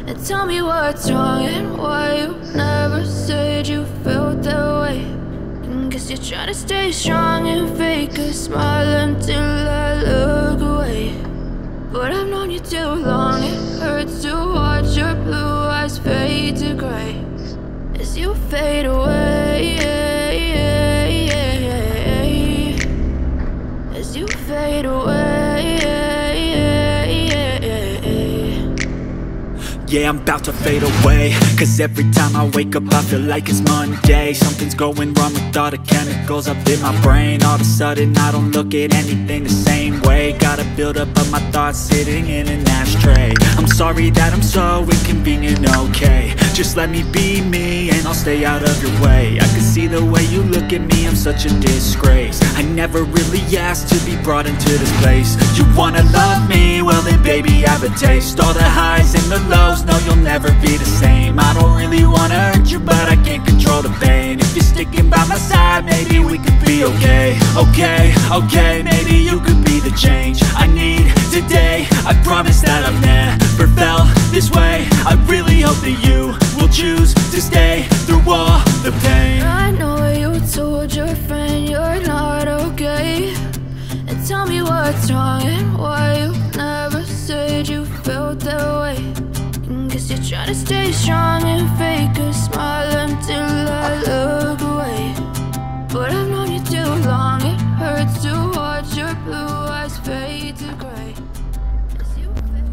And tell me what's wrong and why you never said you felt that way. And guess you're trying to stay strong and fake a smile until I look away. But I've known you too long, it hurts to watch your blue eyes fade to gray as you fade away, as you fade away. Yeah, I'm about to fade away, cause every time I wake up I feel like it's Monday. Something's going wrong with all the chemicals up in my brain. All of a sudden I don't look at anything the same way. Got a buildup of my thoughts sitting in an ashtray. I'm sorry that I'm so inconvenient, okay. Just let me be me and I'll stay out of your way. I can see the way you look at me, I'm such a disgrace. I never really asked to be brought into this place. You wanna love me? Well then baby have a taste. All the highs and the lows, no, you'll never be the same. I don't really wanna hurt you, but I can't control the pain. If you're sticking by my side, maybe we could be okay. Okay, maybe you could be the change I need today. I promise that I've never felt this way. I really hope that you will choose to stay through all the pain. I know you told your friend you're not okay. And tell me what's wrong and why you never said you felt that way. Guess you're trying to stay strong and fake a smile until I look away. But I've known you too long, it hurts to watch your blue eyes fade to gray as you fade.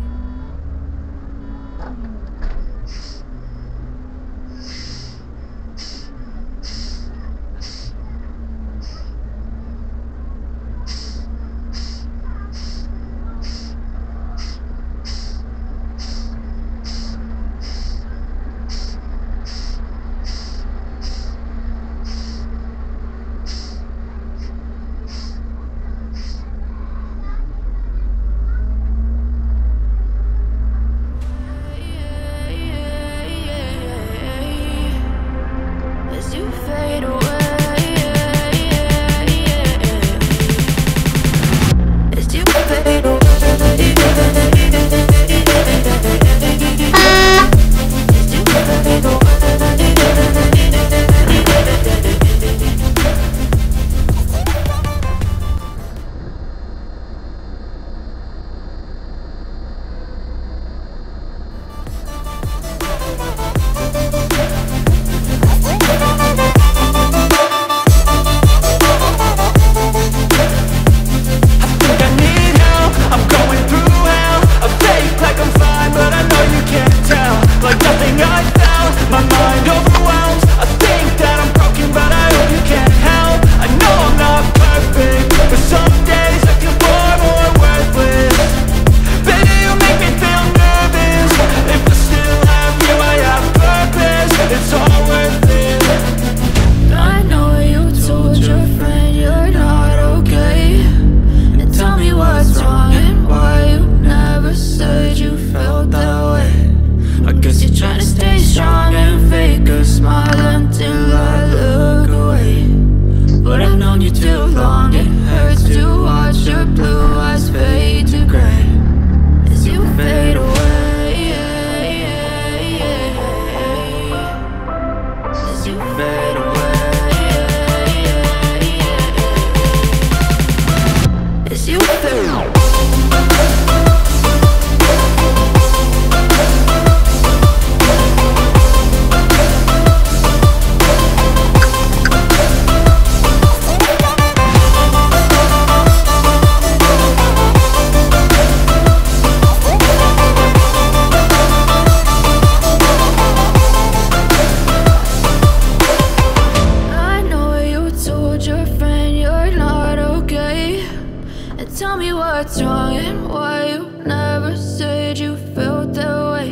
what's wrong and why you never said you felt that way.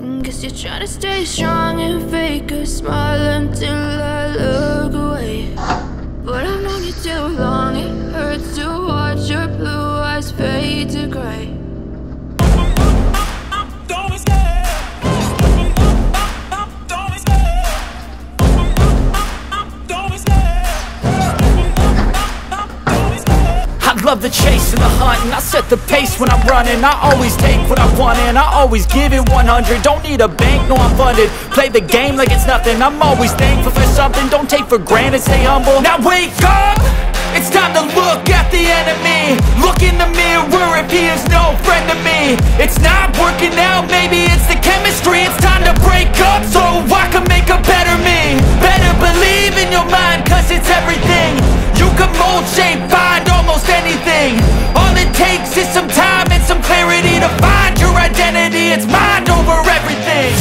And guess you're trying to stay strong and fake a smile until I look away. But I've known you too long, it hurts to watch your blue eyes fade to gray. I love the chase and the hunt, and I set the pace when I'm running. I always take what I want and I always give it 100. Don't need a bank, no I'm funded. Play the game like it's nothing. I'm always thankful for something. Don't take for granted, stay humble. Now wake up! It's time to look at the enemy. Look in the mirror if he is no friend to me. It's not working out, maybe it's the chemistry. It's time to break up so I can make a better me. Better believe in your mind, cause it's everything. You can mold, shape, find almost anything. All it takes is some time and some clarity to find your identity. It's mind over everything.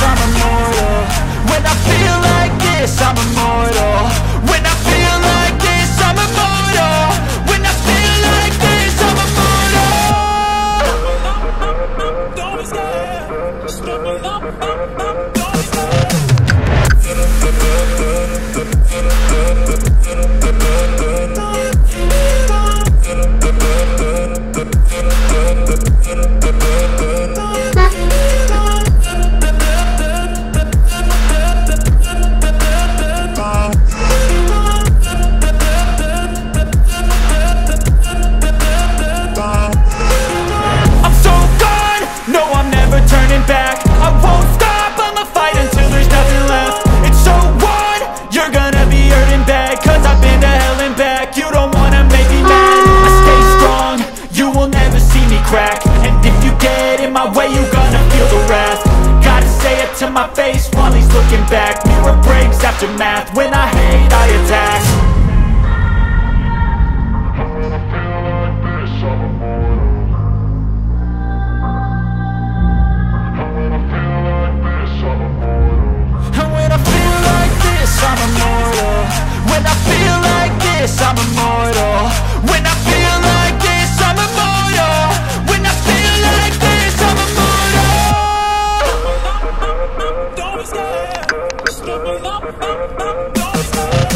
I'm immortal. When I feel like this, I'm immortal. When I feel like this, I'm immortal. When I feel like this, I'm immortal. Don't be scared. Just step it up. Don't be scared. Back. I won't stop, I'ma fight until there's nothing left. It's so what? You're gonna be hurting bad, cause I've been to hell and back. You don't wanna make me mad. I stay strong, you will never see me crack. And if you get in my way, you're gonna feel the wrath. Gotta say it to my face while he's looking back. Mirror breaks after math, when I hate I attack. I'm immortal. When I feel like this, I'm immortal. When I feel like this, I'm immortal. When I feel like this, I'm immortal. Don't be scared. Just step it up. Don't be scared.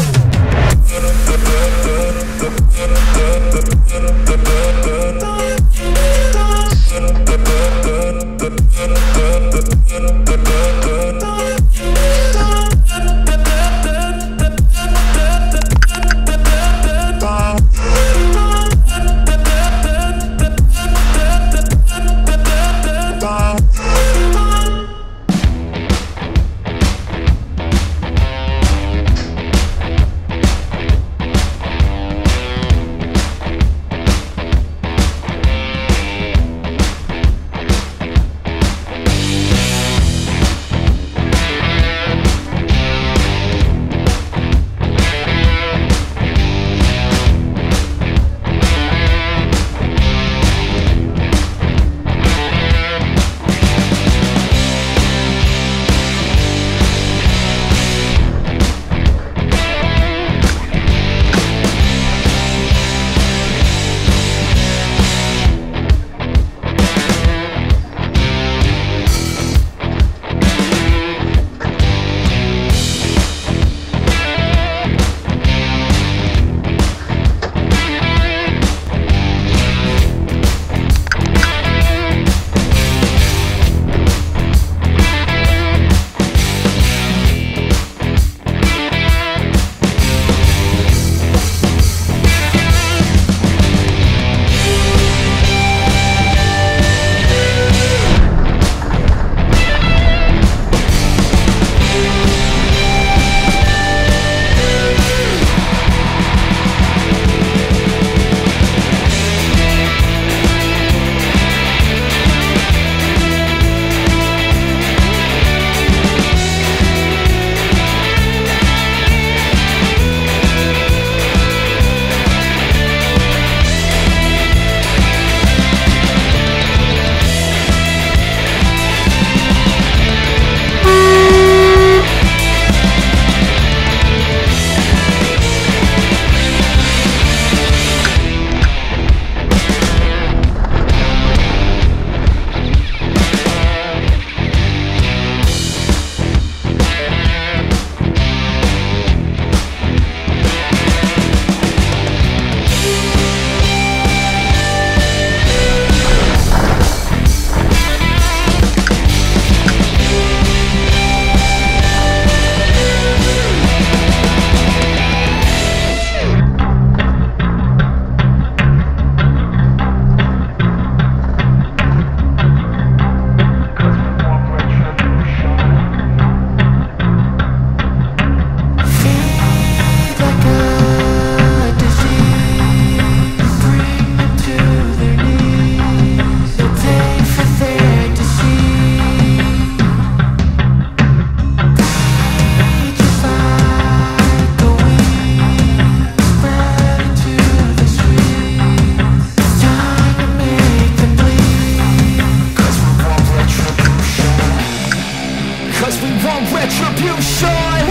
'cause we want retribution.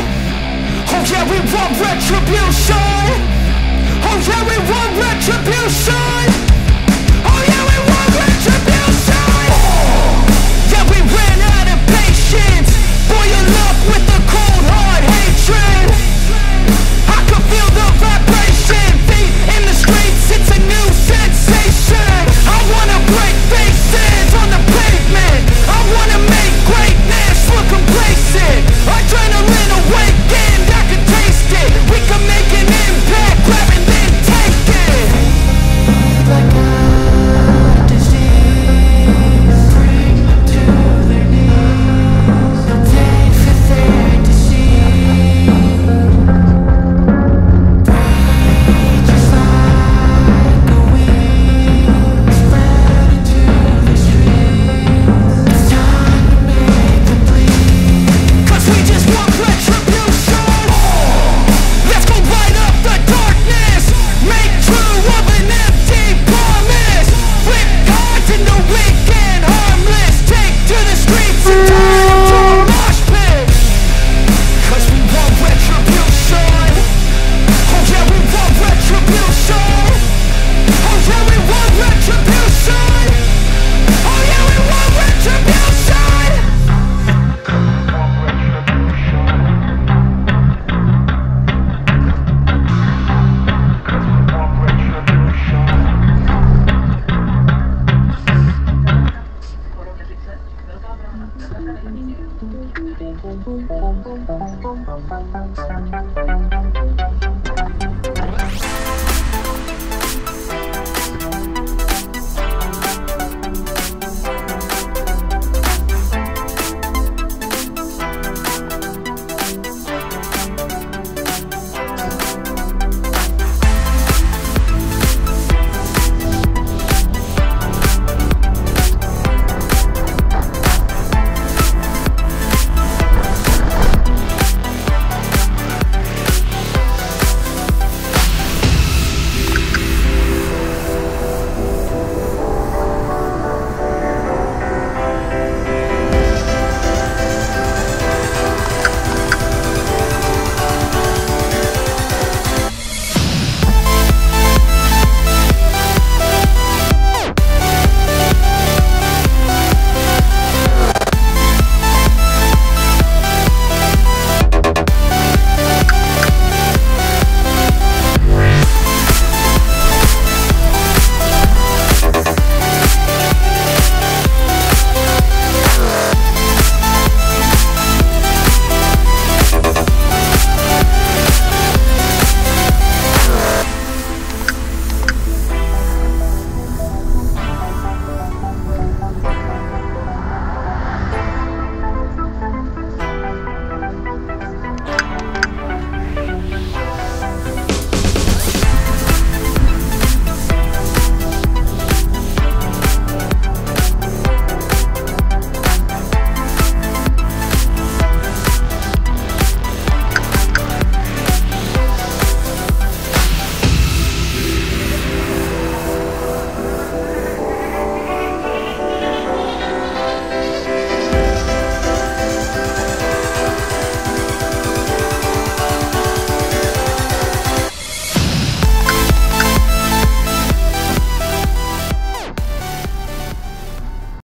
Oh yeah, we want retribution. Oh yeah, we want retribution. Oh yeah, we want retribution. Yeah, we ran out of patience. Boil up with the cold hard hatred. I can feel the vibration. Feet in the streets, it's a new sensation. I wanna break faces on the pavement. I wanna make greatness look complacent. Adrenaline awakened, I can taste it. We can make an impact, grab and then take it. Like a disease, bring them to their knees. Take for their disease. Breathe just like a wind, spread into the streets. It's time to make them bleed. 'Cause we just want retribution. Let's go light up the darkness. Make true of an empty promise. Flip cards in the weak and harmless. Take to the streets and turn them to a mosh pit. 'Cause we want retribution. Oh yeah, we want retribution. Oh yeah, we want retribution. Oh yeah, we want retribution.